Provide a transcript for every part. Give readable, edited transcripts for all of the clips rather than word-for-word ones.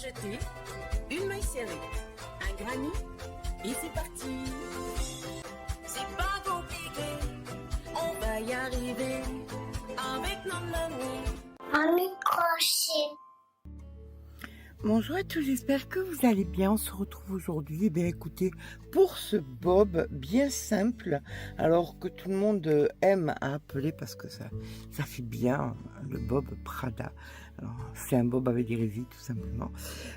crocheter une maille serrée, un granny et c'est parti. C'est pas compliqué, on va y arriver avec nos mamies. Un crochet. Bonjour à tous, j'espère que vous allez bien. On se retrouve aujourd'hui, écoutez, pour ce bob bien simple, alors que tout le monde aime à appeler parce que ça fait bien, le bob Prada. C'est un bob avec des résilles tout simplement.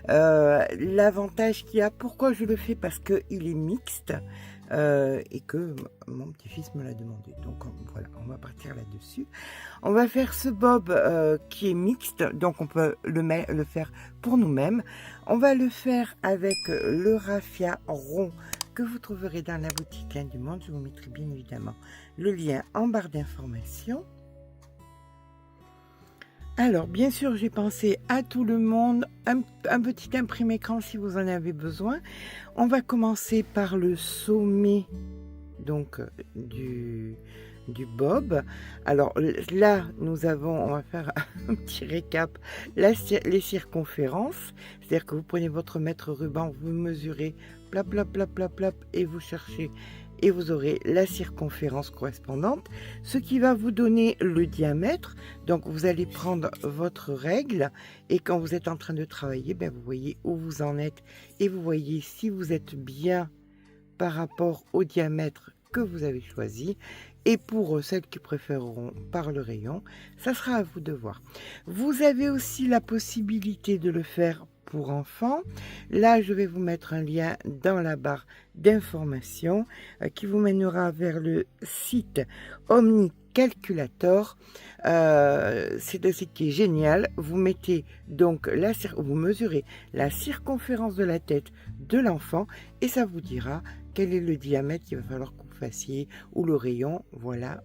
L'avantage qu'il y a, pourquoi je le fais, parce qu'il est mixte et que mon petit-fils me l'a demandé. Donc voilà, on va partir là-dessus. On va faire ce bob qui est mixte, donc on peut le faire pour nous-mêmes. On va le faire avec le raffia rond que vous trouverez dans la boutique du Monde. Je vous mettrai bien évidemment le lien en barre d'informations. Alors, bien sûr, j'ai pensé à tout le monde, un petit imprimé écran si vous en avez besoin. On va commencer par le sommet donc du bob. Alors là, on va faire un petit récap, les circonférences. C'est-à-dire que vous prenez votre mètre ruban, vous mesurez, plap, plap, plap, plap, plap, et vous cherchez et vous aurez la circonférence correspondante, ce qui va vous donner le diamètre. Donc vous allez prendre votre règle et quand vous êtes en train de travailler, vous voyez où vous en êtes et vous voyez si vous êtes bien par rapport au diamètre que vous avez choisi. Et pour celles qui préféreront par le rayon, ça sera à vous de voir. Vous avez aussi la possibilité de le faire pour enfants. Là, je vais vous mettre un lien dans la barre d'information qui vous mènera vers le site Omni Calculator. C'est un site qui est génial. Vous mettez donc vous mesurez la circonférence de la tête de l'enfant et ça vous dira quel est le diamètre qu'il va falloir que vous fassiez ou le rayon. Voilà.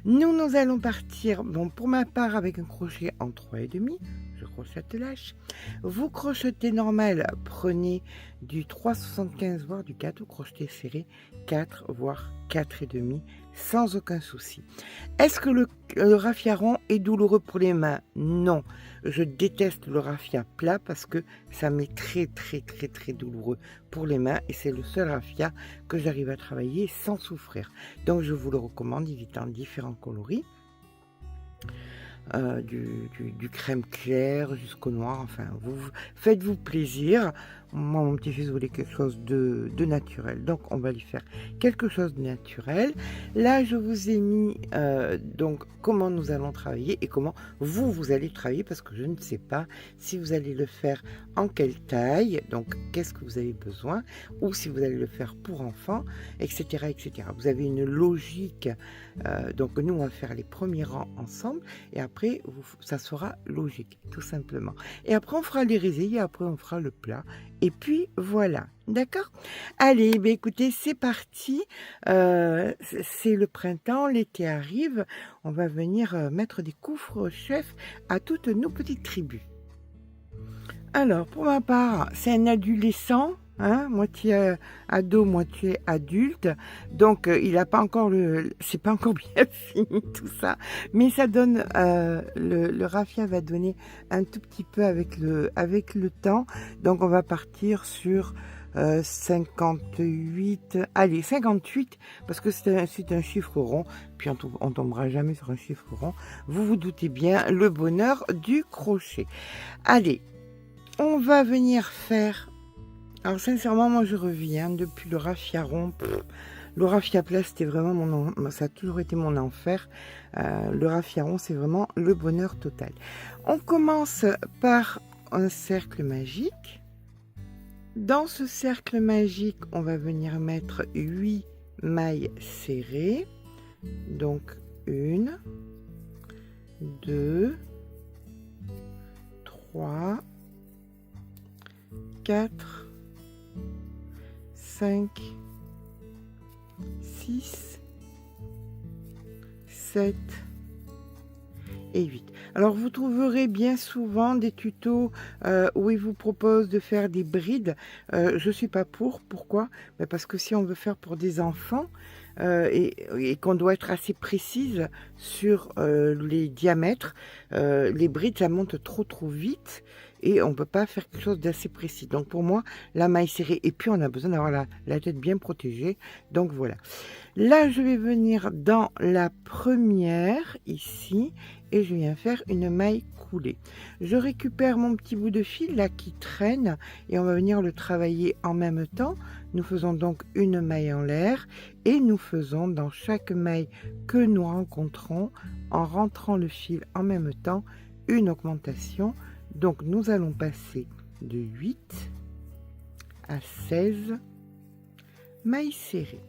Nous allons partir, pour ma part, avec un crochet en 3,5. Je crochette lâche. Vous crochetez normal, prenez du 3,75 voire du 4, vous crochetez serré 4 voire 4,5 sans aucun souci. Est-ce que le raffia rond est douloureux pour les mains? Non, je déteste le raffia plat parce que ça m'est très douloureux pour les mains et c'est le seul raffia que j'arrive à travailler sans souffrir. Donc je vous le recommande, il est en différents coloris. Du crème clair jusqu'au noir, enfin faites-vous plaisir. Moi mon petit-fils voulait quelque chose de naturel, donc on va lui faire quelque chose de naturel. Là je vous ai mis donc comment nous allons travailler et comment vous allez travailler, parce que je ne sais pas si vous allez le faire en quelle taille, donc qu'est-ce que vous avez besoin, ou si vous allez le faire pour enfants, etc. Vous avez une logique, donc nous on va faire les premiers rangs ensemble et après ça sera logique tout simplement, et après on fera les résilles et après on fera le plat. Et puis voilà, d'accord? Allez, écoutez, c'est parti. C'est le printemps, l'été arrive. On va venir mettre des couvre-chefs à toutes nos petites tribus. Alors, pour ma part, c'est un adolescent, moitié ado, moitié adulte. Donc, il n'a pas encore c'est pas encore bien fini tout ça, mais ça donne, le raffia va donner un tout petit peu avec le temps. Donc, on va partir sur 58, allez 58, parce que c'est un chiffre rond, puis on tombera jamais sur un chiffre rond. Vous vous doutez bien le bonheur du crochet. Allez, on va venir faire. Alors sincèrement, moi je reviens depuis le raffia rond. Le raffia plat, c'était vraiment ça a toujours été mon enfer. Le raffia rond, c'est vraiment le bonheur total. On commence par un cercle magique. Dans ce cercle magique, on va venir mettre 8 mailles serrées. Donc 1, 2, 3, 4, 5, 6, 7 et 8. Alors vous trouverez bien souvent des tutos où ils vous proposent de faire des brides. Je suis pas pourquoi? Parce que si on veut faire pour des enfants et qu'on doit être assez précise sur les diamètres, les brides ça monte trop vite et on ne peut pas faire quelque chose d'assez précis. Donc pour moi, la maille serrée, et puis on a besoin d'avoir la tête bien protégée. Donc voilà. Là, je vais venir dans la première, ici, et je viens faire une maille coulée. Je récupère mon petit bout de fil là qui traîne, et on va venir le travailler en même temps. Nous faisons donc une maille en l'air, et nous faisons dans chaque maille que nous rencontrons, en rentrant le fil en même temps, une augmentation. Donc nous allons passer de 8 à 16 mailles serrées.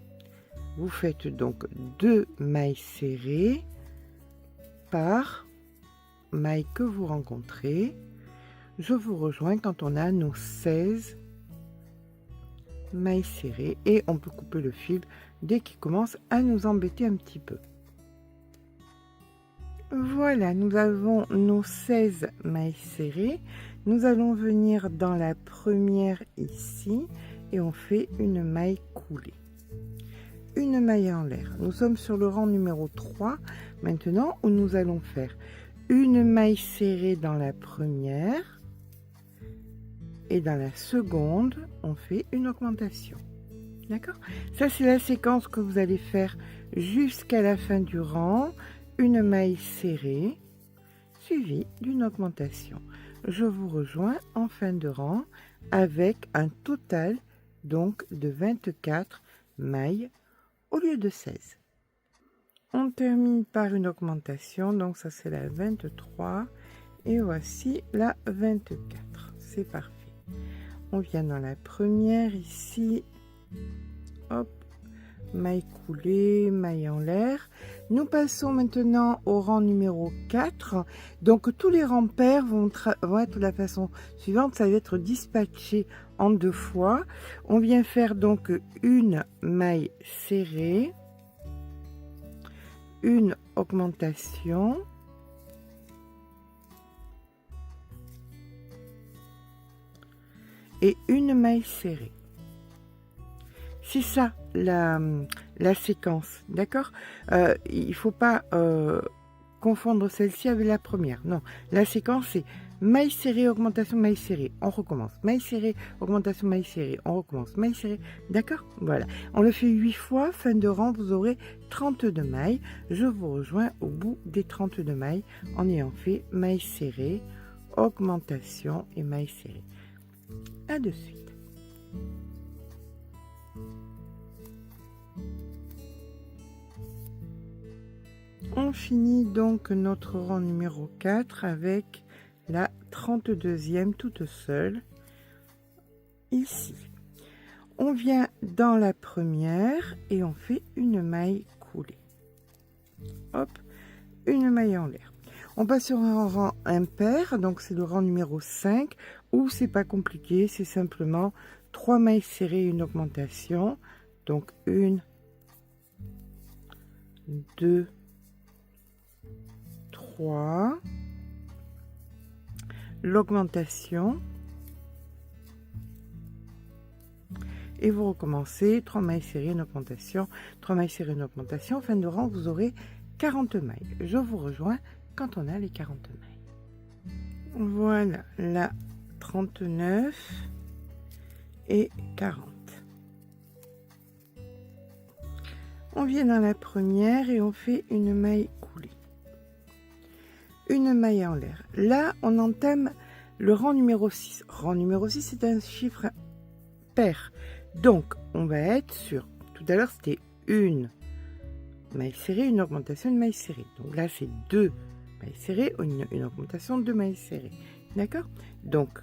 Vous faites donc 2 mailles serrées par maille que vous rencontrez. Je vous rejoins quand on a nos 16 mailles serrées, et on peut couper le fil dès qu'il commence à nous embêter un petit peu. Voilà, nous avons nos 16 mailles serrées. Nous allons venir dans la première ici et on fait une maille coulée. Une maille en l'air. Nous sommes sur le rang numéro 3 maintenant, où nous allons faire une maille serrée dans la première et dans la seconde, on fait une augmentation. D'accord? Ça, c'est la séquence que vous allez faire jusqu'à la fin du rang. Une maille serrée suivie d'une augmentation. Je vous rejoins en fin de rang avec un total donc de 24 mailles au lieu de 16. On termine par une augmentation, donc ça c'est la 23 et voici la 24. C'est parfait. On vient dans la première ici, hop, maille coulée, maille en l'air. Nous passons maintenant au rang numéro 4. Donc tous les rangs pairs vont être de la façon suivante, ça va être dispatché en 2 fois. On vient faire donc une maille serrée, une augmentation, et une maille serrée. C'est ça la séquence, d'accord? Il ne faut pas confondre celle-ci avec la première. Non, la séquence c'est maille serrée, augmentation, maille serrée. On recommence. Maille serrée, augmentation, maille serrée. On recommence. Maille serrée, d'accord? Voilà. On le fait 8 fois. Fin de rang, vous aurez 32 mailles. Je vous rejoins au bout des 32 mailles en ayant fait maille serrée, augmentation et maille serrée. À de suite. On finit donc notre rang numéro 4 avec la 32e toute seule ici. On vient dans la première et on fait une maille coulée. Hop, une maille en l'air. On passe sur un rang impair, donc c'est le rang numéro 5 où c'est pas compliqué, c'est simplement 3 mailles serrées, une augmentation. Donc 1, 2, 3, l'augmentation, et vous recommencez 3 mailles serrées, une augmentation, 3 mailles serrées, une augmentation. Fin de rang, vous aurez 40 mailles. Je vous rejoins quand on a les 40 mailles. Voilà, la 39 et 40. On vient dans la première et on fait une maille coulée. Une maille en l'air. Là, on entame le rang numéro 6. Rang numéro 6, c'est un chiffre pair. Donc, on va être sur... Tout à l'heure, c'était une maille serrée, une augmentation, une maille serrée. Donc là, c'est 2 mailles serrées, une augmentation, 2 mailles serrées. D'accord? Donc,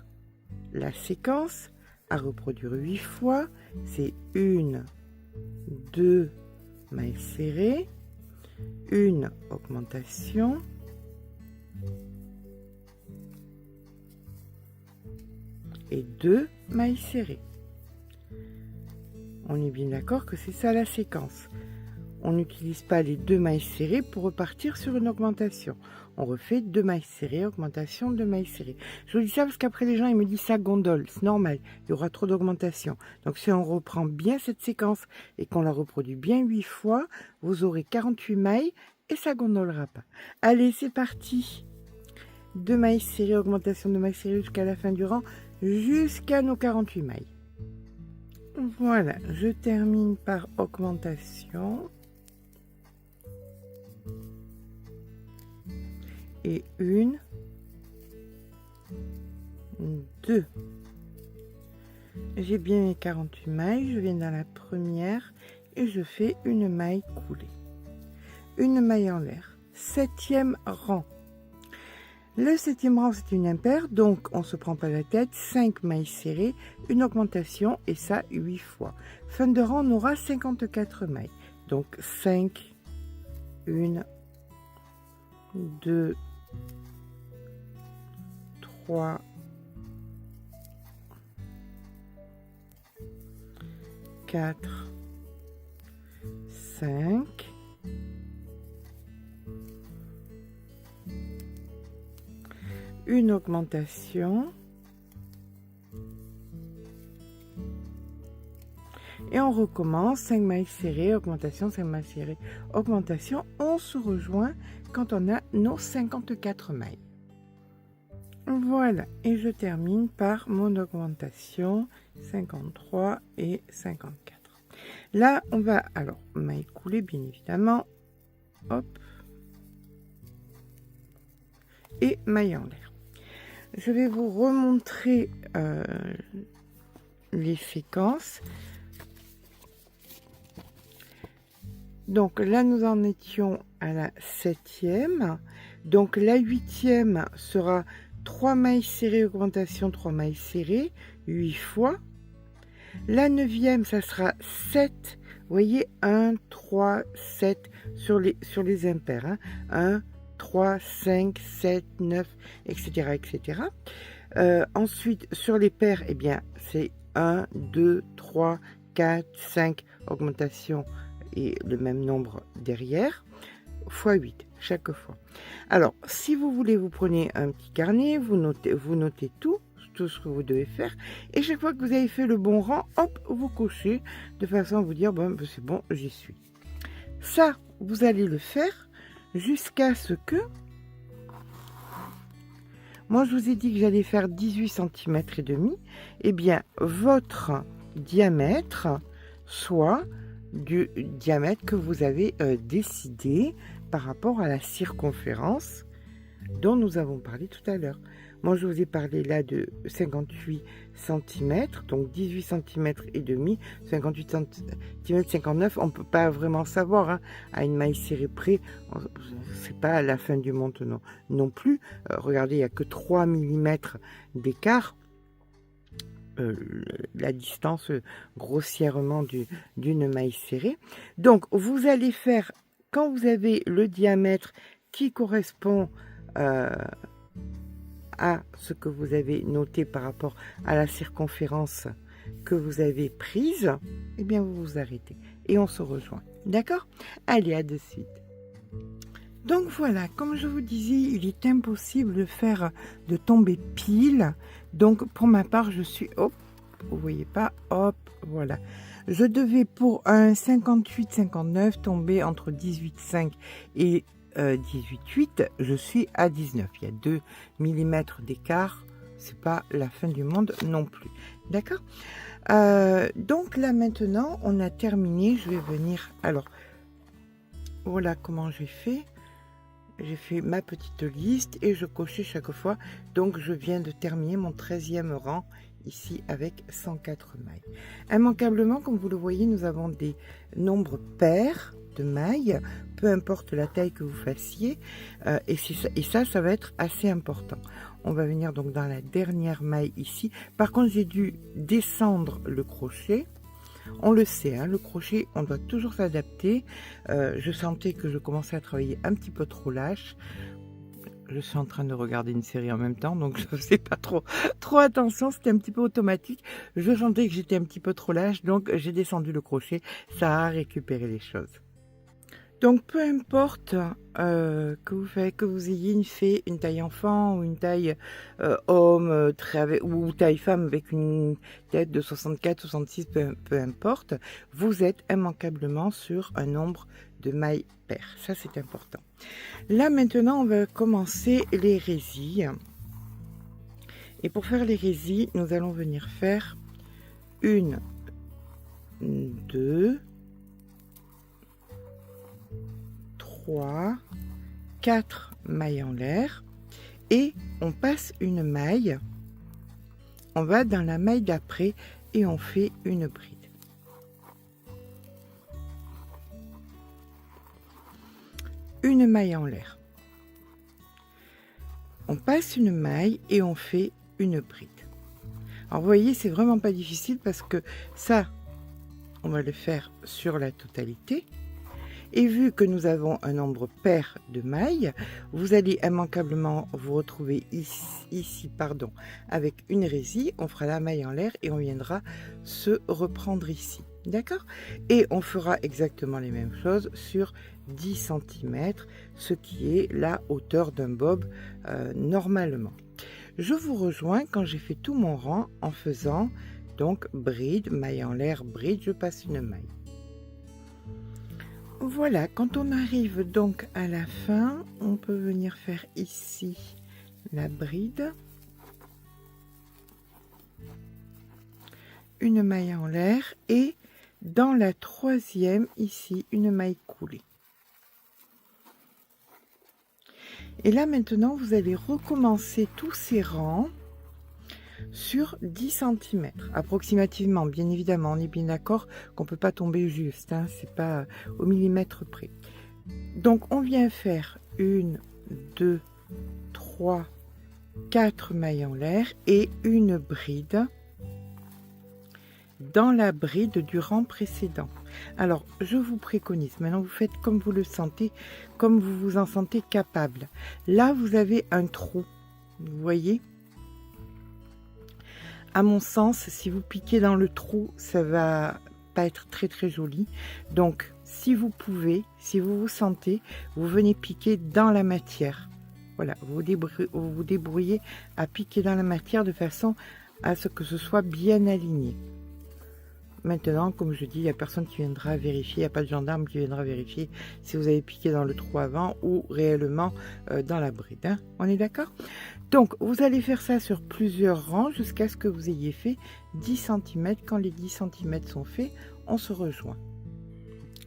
la séquence à reproduire 8 fois, c'est 1, 2 mailles serrées, une augmentation, et 2 mailles serrées. On est bien d'accord que c'est ça la séquence. On n'utilise pas les 2 mailles serrées pour repartir sur une augmentation. On refait 2 mailles serrées, augmentation, 2 mailles serrées. Je vous dis ça parce qu'après les gens ils me disent ça gondole, c'est normal, il y aura trop d'augmentation. Donc si on reprend bien cette séquence et qu'on la reproduit bien 8 fois, vous aurez 48 mailles et ça gondolera pas. Allez, c'est parti. 2 mailles serrées, augmentation de mailles serrées jusqu'à la fin du rang, jusqu'à nos 48 mailles. Voilà, je termine par augmentation. Et 1, 2. J'ai bien mes 48 mailles, je viens dans la première et je fais une maille coulée. Une maille en l'air. 7e rang. Le 7e rang, c'est une impaire, donc on ne se prend pas la tête. 5 mailles serrées, une augmentation et ça 8 fois. Fin de rang, on aura 54 mailles. Donc 5, 1, 2, 3, 4, 5, une augmentation et on recommence 5 mailles serrées, augmentation, 5 mailles serrées, augmentation. On se rejoint quand on a nos 54 mailles. Voilà, et je termine par mon augmentation 53 et 54. Là, on va alors maille coulée, bien évidemment, hop, et maille en l'air. Je vais vous remontrer les séquences. Donc là, nous en étions à la 7e. Donc la 8e sera 3 mailles serrées, augmentation, 3 mailles serrées, 8 fois. La 9e, ça sera 7. Vous voyez, 1, 3, 7 sur les impairs. Hein. 1, 3, 5, 7, 9, etc. etc. Ensuite, sur les paires, eh bien, c'est 1, 2, 3, 4, 5, augmentation et le même nombre derrière, fois 8 chaque fois. Alors, si vous voulez, vous prenez un petit carnet, vous notez tout ce que vous devez faire, et chaque fois que vous avez fait le bon rang, hop, vous cochez, de façon à vous dire, bon, c'est bon, j'y suis. Ça, vous allez le faire jusqu'à ce que... Moi, je vous ai dit que j'allais faire 18 cm et demi, et bien, votre diamètre soit du diamètre que vous avez décidé par rapport à la circonférence dont nous avons parlé tout à l'heure. Moi, je vous ai parlé là de 58 cm, donc 18 cm et demi, 58 cm, 59, on ne peut pas vraiment savoir, hein, à une maille serrée près, c'est pas à la fin du monde non plus. Regardez, il n'y a que 3 mm d'écart. La distance grossièrement d'une maille serrée. Donc, vous allez faire, quand vous avez le diamètre qui correspond à ce que vous avez noté par rapport à la circonférence que vous avez prise, eh bien, vous vous arrêtez et on se rejoint. D'accord? Allez, à de suite. Donc voilà, comme je vous disais, il est impossible de tomber pile. Donc pour ma part, je suis, hop, vous voyez pas, hop, voilà. Je devais pour un 58-59 tomber entre 18,5 et 18,8. Je suis à 19. Il y a 2 mm d'écart. C'est pas la fin du monde non plus. D'accord? Donc là maintenant, on a terminé. Je vais venir. Alors, voilà comment j'ai fait. J'ai fait ma petite liste et je cochais chaque fois. Donc, je viens de terminer mon 13e rang ici avec 104 mailles. Immanquablement, comme vous le voyez, nous avons des nombres pairs de mailles, peu importe la taille que vous fassiez. Et ça va être assez important. On va venir donc dans la dernière maille ici. Par contre, j'ai dû descendre le crochet. On le sait, hein, le crochet, on doit toujours s'adapter. Je sentais que je commençais à travailler un petit peu trop lâche. Je suis en train de regarder une série en même temps, donc je ne faisais pas trop attention. C'était un petit peu automatique. Je sentais que j'étais un petit peu trop lâche, donc j'ai descendu le crochet. Ça a récupéré les choses. Donc peu importe que vous ayez une taille enfant ou une taille homme ou taille femme avec une tête de 64, 66, peu importe, vous êtes immanquablement sur un nombre de mailles paires. Ça c'est important. Là maintenant on va commencer les résilles. Et pour faire les résilles, nous allons venir faire 1, 2, 3, 4 mailles en l'air et on passe une maille, on va dans la maille d'après et on fait une bride. Une maille en l'air. On passe une maille et on fait une bride. Alors vous voyez, c'est vraiment pas difficile parce que ça, on va le faire sur la totalité. Et vu que nous avons un nombre pair de mailles, vous allez immanquablement vous retrouver ici avec une résille. On fera la maille en l'air et on viendra se reprendre ici. D'accord? Et on fera exactement les mêmes choses sur 10 cm, ce qui est la hauteur d'un bob normalement. Je vous rejoins quand j'ai fait tout mon rang en faisant donc bride, maille en l'air, bride, je passe une maille. Voilà, quand on arrive donc à la fin, on peut venir faire ici la bride, une maille en l'air et dans la troisième ici une maille coulée. Et là maintenant vous allez recommencer tous ces rangs sur 10 cm approximativement, bien évidemment. On est bien d'accord qu'on peut pas tomber juste, hein, c'est pas au millimètre près. Donc on vient faire 1, 2, 3, 4 mailles en l'air et une bride dans la bride du rang précédent. Alors je vous préconise, maintenant vous faites comme vous le sentez, comme vous vous en sentez capable. Là vous avez un trou, vous voyez. À mon sens, si vous piquez dans le trou, ça va pas être très très joli. Donc si vous pouvez, si vous vous sentez, vous venez piquer dans la matière. Voilà, vous vous débrouillez à piquer dans la matière de façon à ce que ce soit bien aligné. Maintenant, comme je dis, il n'y a personne qui viendra vérifier, il n'y a pas de gendarme qui viendra vérifier si vous avez piqué dans le trou avant ou réellement dans la bride. Hein. On est d'accord? Donc, vous allez faire ça sur plusieurs rangs jusqu'à ce que vous ayez fait 10 cm. Quand les 10 cm sont faits, on se rejoint.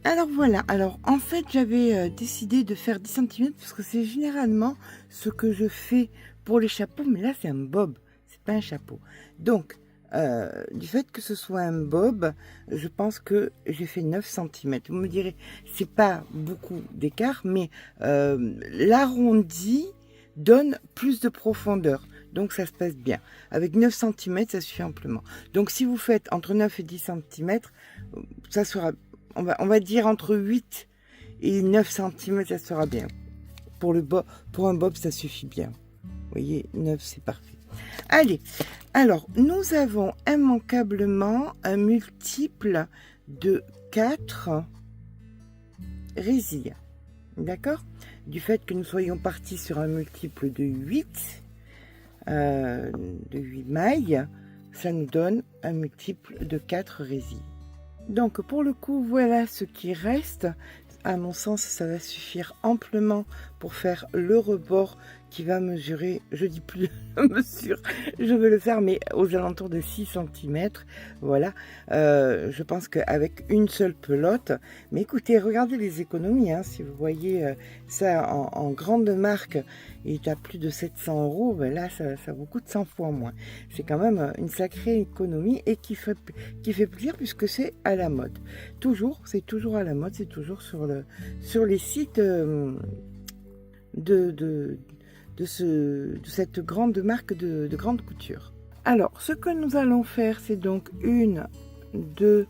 Alors voilà, alors en fait j'avais décidé de faire 10 cm parce que c'est généralement ce que je fais pour les chapeaux, mais là c'est un bob, c'est pas un chapeau. Donc, du fait que ce soit un bob, je pense que j'ai fait 9 cm. Vous me direz, c'est pas beaucoup d'écart, mais l'arrondi donne plus de profondeur. Donc ça se passe bien. Avec 9 cm, ça suffit amplement. Donc si vous faites entre 9 et 10 cm, ça sera, on va dire entre 8 et 9 cm, ça sera bien. Pour un bob, ça suffit bien. Vous voyez, 9, c'est parfait. Allez, alors nous avons immanquablement un multiple de 4 résilles. D'accord? Du fait que nous soyons partis sur un multiple de 8 mailles, ça nous donne un multiple de 4 résilles. Donc pour le coup, voilà ce qui reste. À mon sens, ça va suffire amplement pour faire le rebord qui va mesurer, je dis plus mesure, je vais le faire, mais aux alentours de 6 cm. Voilà, je pense qu'avec une seule pelote, mais écoutez, regardez les économies, hein, si vous voyez ça en grande marque, il est à plus de 700 €, ben là, ça vous coûte 100 fois moins. C'est quand même une sacrée économie et qui fait plaisir puisque c'est à la mode. C'est toujours à la mode, c'est toujours sur les sites de cette grande marque de grande couture. Alors, ce que nous allons faire, c'est donc 1, 2,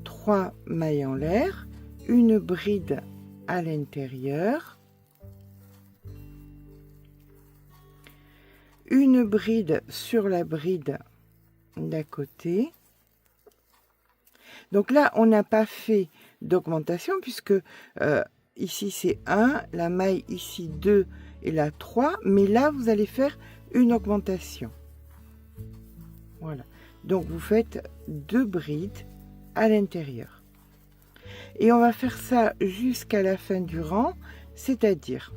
3 mailles en l'air, une bride à l'intérieur, une bride sur la bride d'à côté. Donc là, on n'a pas fait d'augmentation puisque ici c'est 1, la maille ici 2 et là 3, mais là vous allez faire une augmentation. Voilà, donc vous faites 2 brides à l'intérieur. Et on va faire ça jusqu'à la fin du rang, c'est-à-dire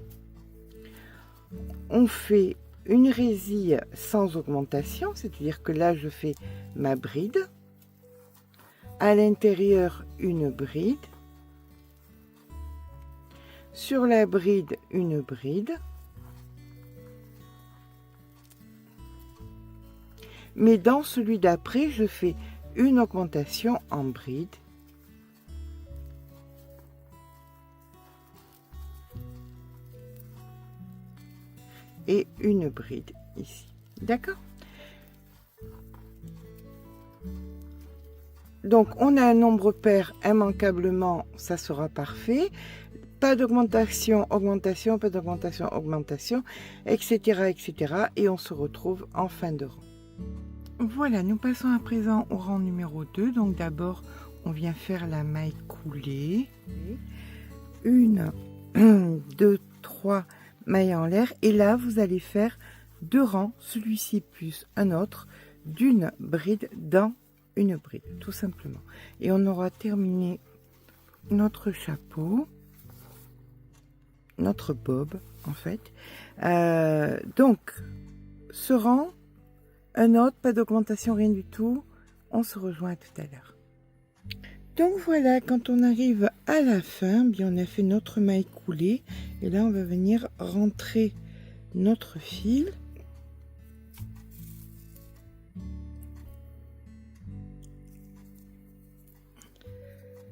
on fait une résille sans augmentation, c'est-à-dire que là je fais ma bride, à l'intérieur une bride, sur la bride une bride, mais dans celui d'après je fais une augmentation en bride et une bride ici, d'accord. Donc on a un nombre pair immanquablement, ça sera parfait. Pas d'augmentation, augmentation, pas d'augmentation, augmentation, etc., etc. Et on se retrouve en fin de rang. Voilà, nous passons à présent au rang numéro 2. Donc d'abord, on vient faire la maille coulée. 1, 2, 3 mailles en l'air. Et là, vous allez faire 2 rangs, celui-ci plus un autre, d'une bride dans une bride, tout simplement. Et on aura terminé notre chapeau, notre bob en fait. Donc ce rang, un autre, pas d'augmentation, rien du tout. On se rejoint tout à l'heure. Donc voilà, quand on arrive à la fin, bien on a fait notre maille coulée et là on va venir rentrer notre fil.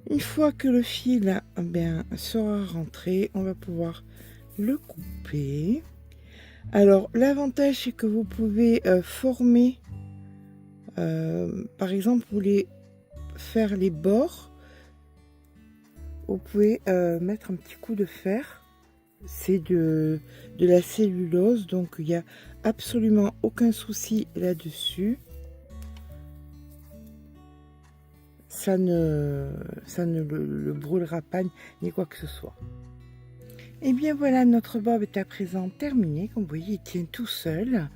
Une fois que le fil sera rentré, on va pouvoir le couper. Alors l'avantage c'est que vous pouvez former, par exemple vous voulez faire les bords, vous pouvez mettre un petit coup de fer, c'est de la cellulose, donc il n'y a absolument aucun souci là-dessus. Ça ne le brûlera pas ni quoi que ce soit. Et bien voilà, notre bob est à présent terminé. Comme vous voyez, il tient tout seul.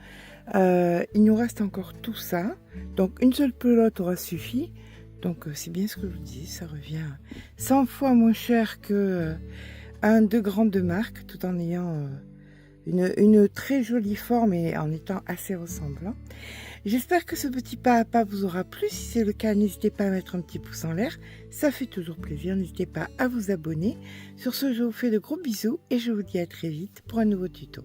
Il nous reste encore tout ça. Donc une seule pelote aura suffi. Donc c'est bien ce que je vous dis, ça revient 100 fois moins cher que un de grande marque, tout en ayant une très jolie forme et en étant assez ressemblant. J'espère que ce petit pas à pas vous aura plu. Si c'est le cas, n'hésitez pas à mettre un petit pouce en l'air. Ça fait toujours plaisir. N'hésitez pas à vous abonner. Sur ce, je vous fais de gros bisous et je vous dis à très vite pour un nouveau tuto.